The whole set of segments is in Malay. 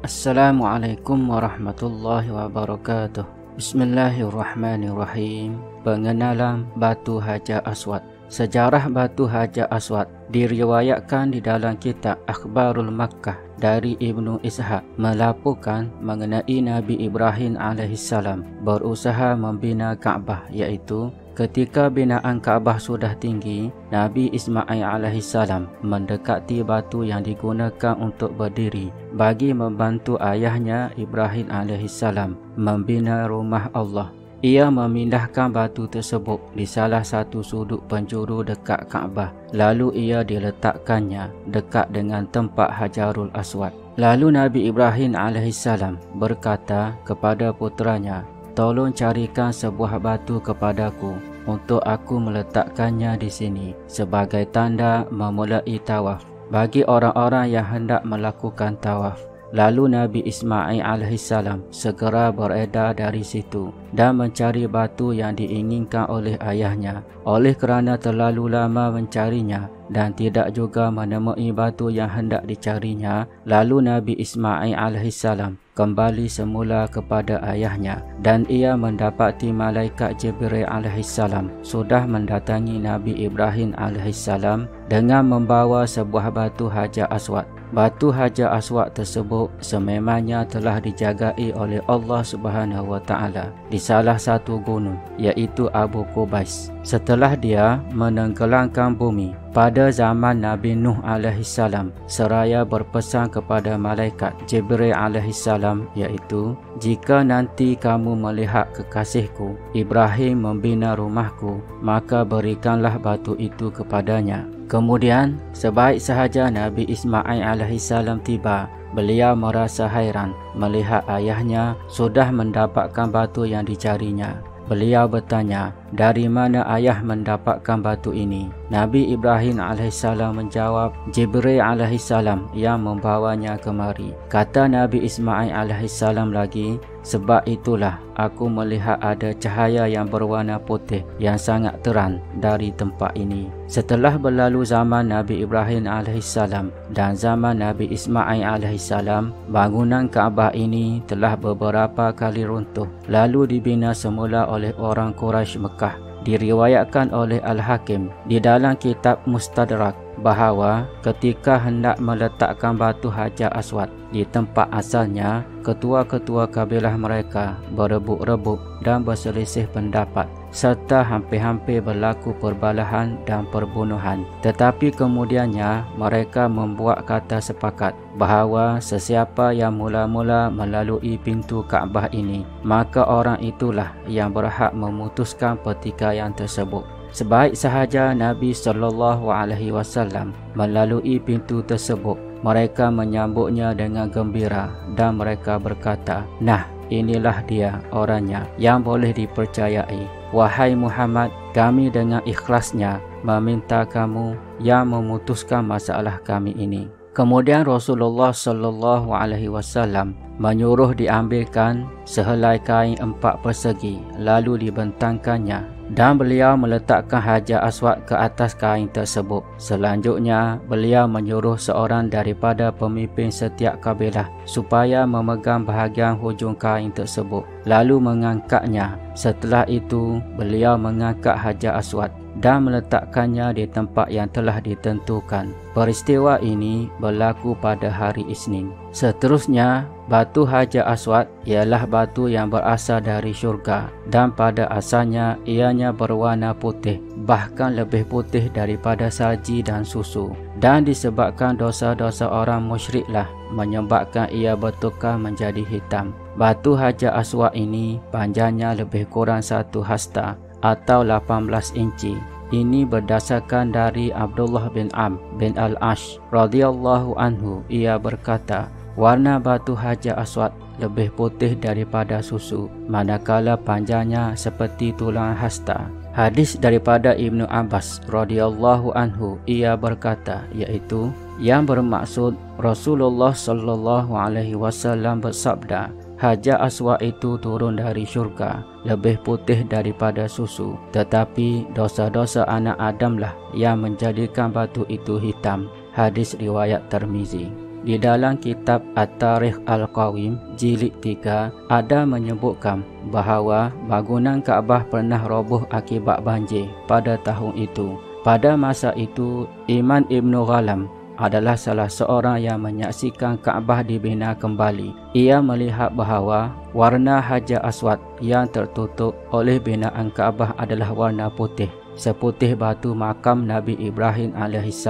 Assalamualaikum warahmatullahi wabarakatuh. Bismillahirrahmanirrahim. Pengenalan Batu Hajar Aswad. Sejarah Batu Hajar Aswad diriwayatkan di dalam kitab Akhbarul Makkah dari Ibnu Ishaq melaporkan mengenai Nabi Ibrahim alaihissalam berusaha membina Kaabah, iaitu ketika binaan Kaabah sudah tinggi, Nabi Ismail alaihissalam mendekati batu yang digunakan untuk berdiri bagi membantu ayahnya Ibrahim alaihissalam membina rumah Allah. Ia memindahkan batu tersebut di salah satu sudut penjuru dekat Kaabah. Lalu ia diletakkannya dekat dengan tempat Hajarul Aswad. Lalu Nabi Ibrahim alaihissalam berkata kepada puteranya, "Tolong carikan sebuah batu kepadaku untuk aku meletakkannya di sini sebagai tanda memulai tawaf bagi orang-orang yang hendak melakukan tawaf." Lalu Nabi Ismail alaihissalam segera beredar dari situ dan mencari batu yang diinginkan oleh ayahnya. Oleh kerana terlalu lama mencarinya dan tidak juga menemui batu yang hendak dicarinya, lalu Nabi Ismail alaihissalam kembali semula kepada ayahnya dan ia mendapati malaikat Jibril alaihissalam sudah mendatangi Nabi Ibrahim alaihissalam dengan membawa sebuah batu Hajar Aswad. Batu Hajar Aswad tersebut sememangnya telah dijagai oleh Allah Subhanahu Wa Taala di salah satu gunung, iaitu Abu Qubais, setelah dia menenggelamkan bumi pada zaman Nabi Nuh alaihissalam, seraya berpesan kepada malaikat Jibril alaihissalam, iaitu, "Jika nanti kamu melihat kekasihku Ibrahim membina rumahku, maka berikanlah batu itu kepadanya." Kemudian, sebaik sahaja Nabi Ismail alaihissalam tiba, beliau merasa hairan melihat ayahnya sudah mendapatkan batu yang dicarinya. Beliau bertanya, "Dari mana ayah mendapatkan batu ini?" Nabi Ibrahim alaihissalam menjawab, "Jibril alaihissalam yang membawanya kemari." Kata Nabi Ismail alaihissalam lagi, "Sebab itulah aku melihat ada cahaya yang berwarna putih yang sangat terang dari tempat ini." Setelah berlalu zaman Nabi Ibrahim alaihissalam dan zaman Nabi Ismail alaihissalam, bangunan Kaabah ini telah beberapa kali runtuh lalu dibina semula oleh orang Quraisy Mekah. Diriwayatkan oleh Al-Hakim di dalam kitab Mustadrak bahawa ketika hendak meletakkan batu Hajar Aswad di tempat asalnya, ketua-ketua kabilah mereka berebut-rebut dan berselisih pendapat serta hampir-hampir berlaku perbalahan dan perbunuhan. Tetapi kemudiannya mereka membuat kata sepakat bahawa sesiapa yang mula-mula melalui pintu Kaabah ini, maka orang itulah yang berhak memutuskan pertikaian tersebut. Sebaik sahaja Nabi SAW melalui pintu tersebut, mereka menyambutnya dengan gembira dan mereka berkata, "Nah, inilah dia orangnya yang boleh dipercayai. Wahai Muhammad, kami dengan ikhlasnya meminta kamu yang memutuskan masalah kami ini." Kemudian Rasulullah SAW menyuruh diambilkan sehelai kain 4 persegi lalu dibentangkannya dan beliau meletakkan Hajar Aswad ke atas kain tersebut. Selanjutnya beliau menyuruh seorang daripada pemimpin setiap kabilah supaya memegang bahagian hujung kain tersebut lalu mengangkatnya. Setelah itu beliau mengangkat Hajar Aswad dan meletakkannya di tempat yang telah ditentukan. Peristiwa ini berlaku pada hari Isnin. Seterusnya, batu Hajar Aswad ialah batu yang berasal dari syurga dan pada asalnya ianya berwarna putih, bahkan lebih putih daripada salji dan susu. Dan disebabkan dosa-dosa orang musyriklah menyebabkan ia bertukar menjadi hitam. Batu Hajar Aswad ini panjangnya lebih kurang 1 hasta atau 18 inci. Ini berdasarkan dari Abdullah bin Amr bin Al-Ash radhiyallahu anhu. Ia berkata, "Warna batu Hajar Aswad lebih putih daripada susu, manakala panjangnya seperti tulang hasta." Hadis daripada Ibnu Abbas radhiyallahu anhu, ia berkata, iaitu yang bermaksud Rasulullah SAW bersabda, Hajar Aswad itu turun dari syurga, lebih putih daripada susu. Tetapi dosa-dosa anak Adamlah yang menjadikan batu itu hitam. Hadis riwayat Tirmizi. Di dalam kitab At-Tarikh Al-Qawim jilid 3 ada menyebutkan bahawa bangunan Kaabah pernah roboh akibat banjir pada tahun itu. Pada masa itu, Iman Ibn Ghalam adalah salah seorang yang menyaksikan Kaabah dibina kembali. Ia melihat bahawa warna Hajar Aswad yang tertutup oleh binaan Kaabah adalah warna putih, seputih batu makam Nabi Ibrahim AS.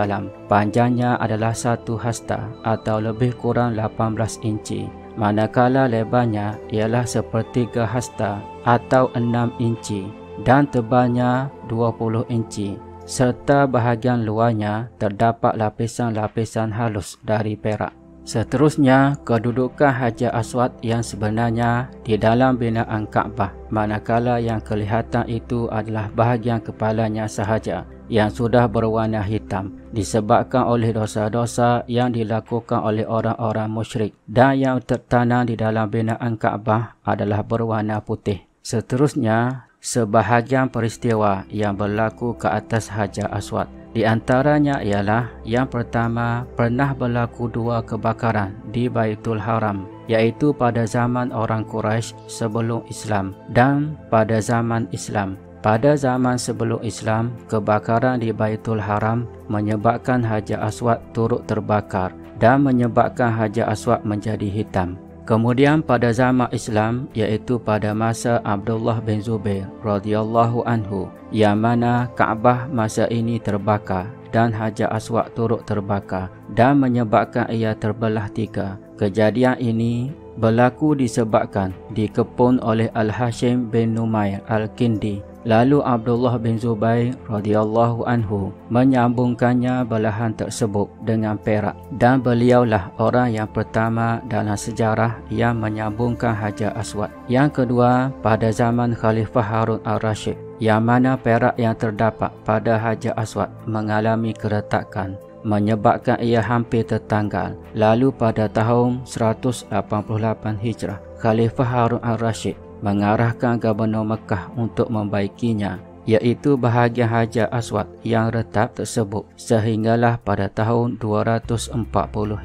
Panjangnya adalah 1 hasta atau lebih kurang 18 inci, manakala lebarnya ialah sepertiga hasta atau 6 inci dan tebalnya 20 inci. Serta bahagian luarnya terdapat lapisan-lapisan halus dari perak. Seterusnya, kedudukan Hajar Aswad yang sebenarnya di dalam binaan Kaabah, manakala yang kelihatan itu adalah bahagian kepalanya sahaja yang sudah berwarna hitam disebabkan oleh dosa-dosa yang dilakukan oleh orang-orang musyrik, dan yang tertanam di dalam binaan Kaabah adalah berwarna putih. Seterusnya, sebahagian peristiwa yang berlaku ke atas Hajar Aswad. Di antaranya ialah yang pertama, pernah berlaku 2 kebakaran di Baitul Haram, iaitu pada zaman orang Quraisy sebelum Islam dan pada zaman Islam. Pada zaman sebelum Islam, kebakaran di Baitul Haram menyebabkan Hajar Aswad turut terbakar dan menyebabkan Hajar Aswad menjadi hitam. Kemudian pada zaman Islam, iaitu pada masa Abdullah bin Zubair radhiyallahu anhu, yang mana Kaabah masa ini terbakar dan Hajar Aswad turut terbakar dan menyebabkan ia terbelah 3. Kejadian ini berlaku disebabkan dikepung oleh Al-Hashim bin Numair Al-Kindi. Lalu Abdullah bin Zubair radhiyallahu anhu menyambungkannya belahan tersebut dengan perak, dan beliaulah orang yang pertama dalam sejarah yang menyambungkan Hajar Aswad. Yang kedua, pada zaman Khalifah Harun Al-Rashid, yang mana perak yang terdapat pada Hajar Aswad mengalami keretakan, menyebabkan ia hampir tertanggal. Lalu pada tahun 188 Hijrah, Khalifah Harun Al-Rashid mengarahkan Gubernur Mekah untuk membaikinya, iaitu bahagian Hajar Aswad yang retak tersebut, sehinggalah pada tahun 240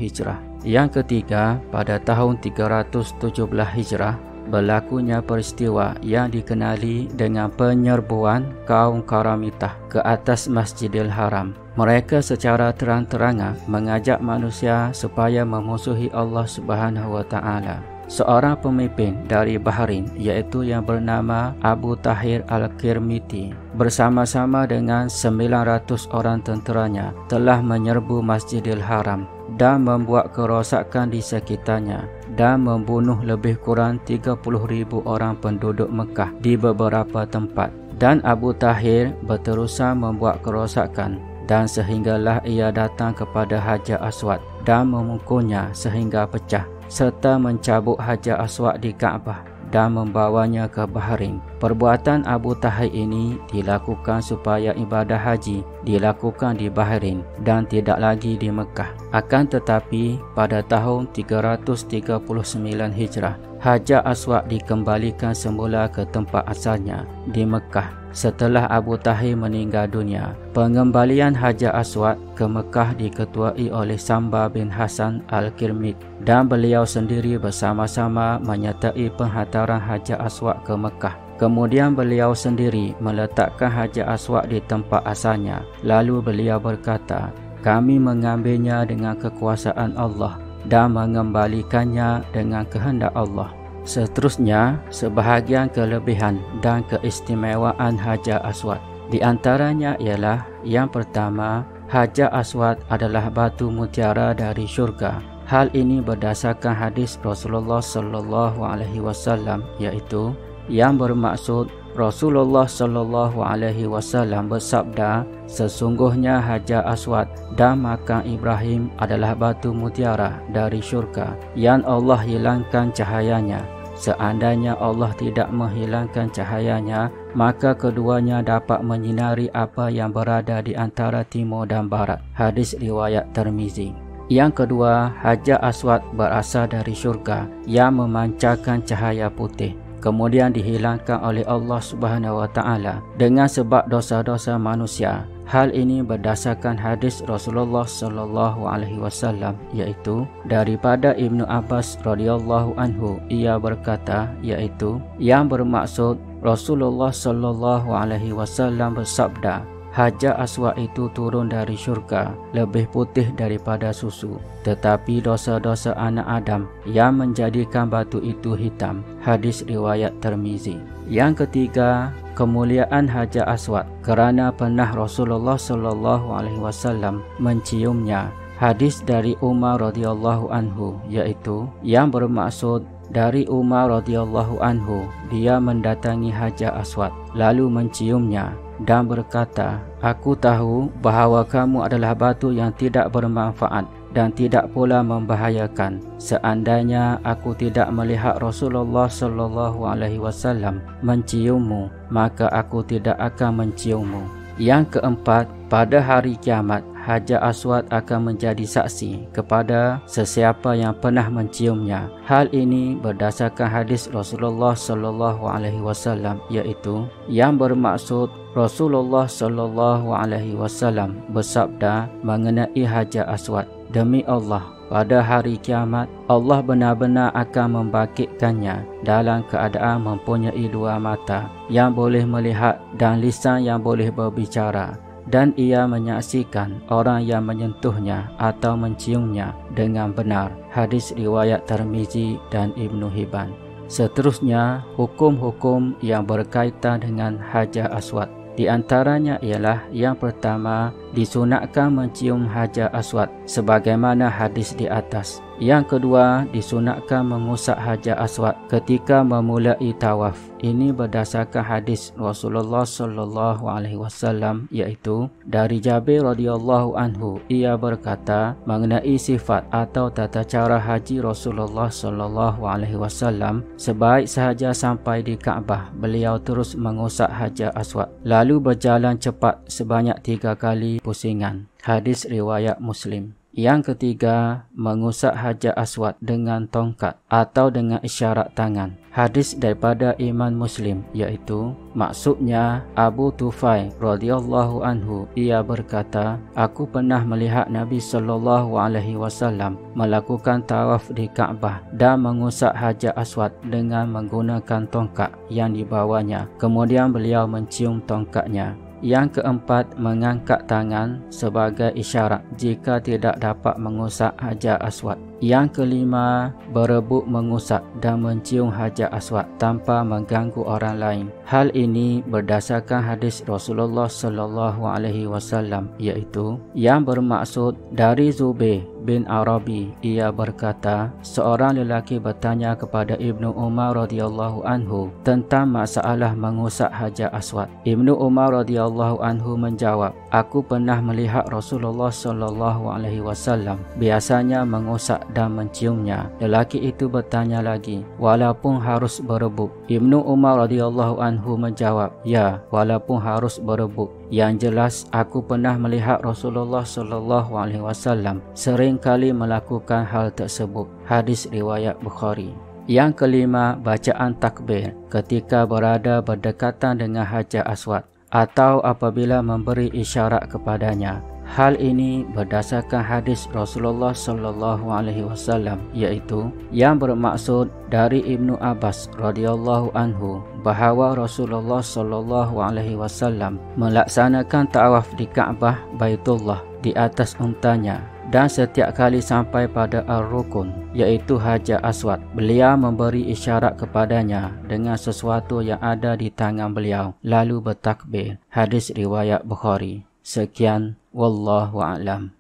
Hijrah. Yang ketiga, pada tahun 317 Hijrah, berlakunya peristiwa yang dikenali dengan penyerbuan kaum Karamitah ke atas Masjidil Haram. Mereka secara terang-terangan mengajak manusia supaya memusuhi Allah Subhanahu wa Ta'ala. Seorang pemimpin dari Bahrain, iaitu yang bernama Abu Tahir Al-Kirmiti, bersama-sama dengan 900 orang tenteranya telah menyerbu Masjidil Haram dan membuat kerosakan di sekitarnya dan membunuh lebih kurang 30,000 orang penduduk Mekah di beberapa tempat. Dan Abu Tahir berterusan membuat kerosakan, dan sehinggalah ia datang kepada Hajar Aswad dan memukulnya sehingga pecah, serta mencabut Hajar Aswad di Kaabah dan membawanya ke Bahrain. Perbuatan Abu Tahir ini dilakukan supaya ibadah haji dilakukan di Bahrain dan tidak lagi di Mekah. Akan tetapi pada tahun 339 Hijrah, Hajar Aswad dikembalikan semula ke tempat asalnya di Mekah setelah Abu Tahir meninggal dunia. Pengembalian Hajar Aswad ke Mekah diketuai oleh Samba bin Hasan Al-Kirmit, dan beliau sendiri bersama-sama menyertai penghantaran Hajar Aswad ke Mekah. Kemudian beliau sendiri meletakkan Hajar Aswad di tempat asalnya. Lalu beliau berkata, "Kami mengambilnya dengan kekuasaan Allah dan mengembalikannya dengan kehendak Allah." Seterusnya, sebahagian kelebihan dan keistimewaan Hajar Aswad. Di antaranya ialah yang pertama, Hajar Aswad adalah batu mutiara dari syurga. Hal ini berdasarkan hadis Rasulullah sallallahu alaihi wasallam, iaitu yang bermaksud Rasulullah sallallahu alaihi wasallam bersabda, "Sesungguhnya Hajar Aswad dan makam Ibrahim adalah batu mutiara dari syurga yang Allah hilangkan cahayanya. Seandainya Allah tidak menghilangkan cahayanya, maka keduanya dapat menyinari apa yang berada di antara timur dan barat." Hadis riwayat Tirmizi. Yang kedua, Hajar Aswad berasal dari syurga yang memancarkan cahaya putih, kemudian dihilangkan oleh Allah Subhanahu wa Ta'ala dengan sebab dosa-dosa manusia. Hal ini berdasarkan hadis Rasulullah sallallahu alaihi wasallam, iaitu daripada Ibnu Abbas radhiyallahu anhu, ia berkata, iaitu yang bermaksud Rasulullah sallallahu alaihi wasallam bersabda, Hajar Aswad itu turun dari syurga lebih putih daripada susu, tetapi dosa-dosa anak Adam yang menjadikan batu itu hitam. Hadis riwayat Tirmizi. Yang ketiga, kemuliaan Hajar Aswad kerana pernah Rasulullah sallallahu alaihi wasallam menciumnya. Hadis dari Umar radhiyallahu anhu, iaitu yang bermaksud dari Umar radhiyallahu anhu, dia mendatangi Hajar Aswad lalu menciumnya dan berkata, aku tahu bahawa kamu adalah batu yang tidak bermanfaat dan tidak pula membahayakan. Seandainya aku tidak melihat Rasulullah sallallahu alaihi wasallam menciummu, maka aku tidak akan menciummu. Yang keempat, pada hari kiamat Hajar Aswad akan menjadi saksi kepada sesiapa yang pernah menciumnya. Hal ini berdasarkan hadis Rasulullah sallallahu alaihi wasallam, iaitu yang bermaksud Rasulullah sallallahu alaihi wasallam bersabda mengenai Hajar Aswad, demi Allah, pada hari kiamat Allah benar-benar akan membangkitkannya dalam keadaan mempunyai dua mata yang boleh melihat dan lisan yang boleh berbicara, dan ia menyaksikan orang yang menyentuhnya atau menciumnya dengan benar. Hadis riwayat Tirmizi dan Ibnu Hibban. Seterusnya, hukum-hukum yang berkaitan dengan Hajar Aswad. Di antaranya ialah yang pertama, disunatkan mencium Hajar Aswad sebagaimana hadis di atas. Yang kedua, disunatkan mengusap Hajar Aswad ketika memulai tawaf. Ini berdasarkan hadis Rasulullah sallallahu alaihi wasallam, iaitu dari Jabir radhiyallahu anhu, ia berkata mengenai sifat atau tata cara haji Rasulullah sallallahu alaihi wasallam, sebaik sahaja sampai di Kaabah beliau terus mengusap Hajar Aswad lalu berjalan cepat sebanyak 3 kali pusingan. Hadis riwayat Muslim. Yang ketiga, mengusap Hajar Aswad dengan tongkat atau dengan isyarat tangan. Hadis daripada Imam Muslim, iaitu maksudnya Abu Tufail radhiyallahu anhu, ia berkata, aku pernah melihat Nabi sallallahu alaihi wasallam melakukan tawaf di Kaabah dan mengusap Hajar Aswad dengan menggunakan tongkat yang dibawanya. Kemudian beliau mencium tongkatnya. Yang keempat, mengangkat tangan sebagai isyarat jika tidak dapat mengusap Hajar Aswad. Yang kelima, berebut mengusap dan mencium Hajar Aswad tanpa mengganggu orang lain. Hal ini berdasarkan hadis Rasulullah sallallahu alaihi wasallam, iaitu yang bermaksud dari Zubair bin Arabi, ia berkata, seorang lelaki bertanya kepada Ibnu Umar radhiyallahu anhu tentang masalah mengusap Hajar Aswad. Ibnu Umar radhiyallahu anhu menjawab, aku pernah melihat Rasulullah sallallahu alaihi wasallam biasanya mengusap dan menciumnya. Lelaki itu bertanya lagi, walaupun harus berebut? Ibnu Umar radhiyallahu anhu menjawab, ya, walaupun harus berebut. Yang jelas, aku pernah melihat Rasulullah sallallahu alaihi wasallam sering kali melakukan hal tersebut. Hadis riwayat Bukhari. Yang kelima, bacaan takbir ketika berada berdekatan dengan Hajar Aswad atau apabila memberi isyarat kepadanya. Hal ini berdasarkan hadis Rasulullah sallallahu alaihi wasallam, iaitu yang bermaksud dari Ibnu Abbas radhiyallahu anhu bahawa Rasulullah sallallahu alaihi wasallam melaksanakan tawaf di Kaabah Baitullah di atas untanya, dan setiap kali sampai pada Ar-Rukun, iaitu Hajar Aswad, beliau memberi isyarat kepadanya dengan sesuatu yang ada di tangan beliau lalu bertakbir. Hadis riwayat Bukhari. Sekian, wallahu a'lam.